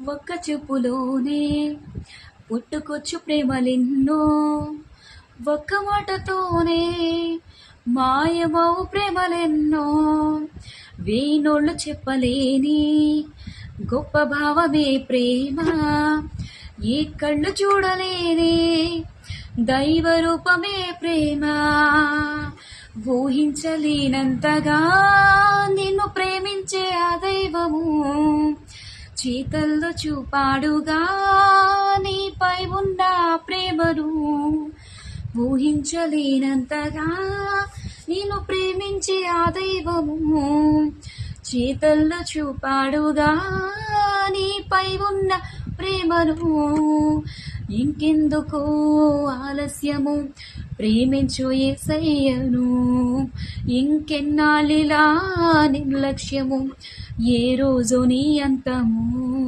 ఒక్క చూపులోనే పుట్టుకొచ్చు ప్రేమలెన్నో, ఒక్క మాటతోనే మాయమవు ప్రేమలెన్నో, వేణోళ్ళు చెప్పలేని గొప్ప భావమే ప్రేమ, ఈ కళ్ళు చూడలేని దైవ రూపమే ప్రేమ. ఊహించలేనంతగా నిన్ను ప్రేమించే ఆ దైవము చేతల్లో చూపాడుగా నీపై ఉన్న ప్రేమను. ఊహించలేనంతగా నిన్ను ప్రేమించే ఆ దైవము చేతల్లో చూపాడుగా నీపై ఉన్న ప్రేమను. ఇంకెందుకు ఆలస్యము, ప్రేమించు యేసయ్యను. ఇంకెన్నాళ్ళిలా నిర్లక్ష్యము, ఏ రోజు నీ అంతము.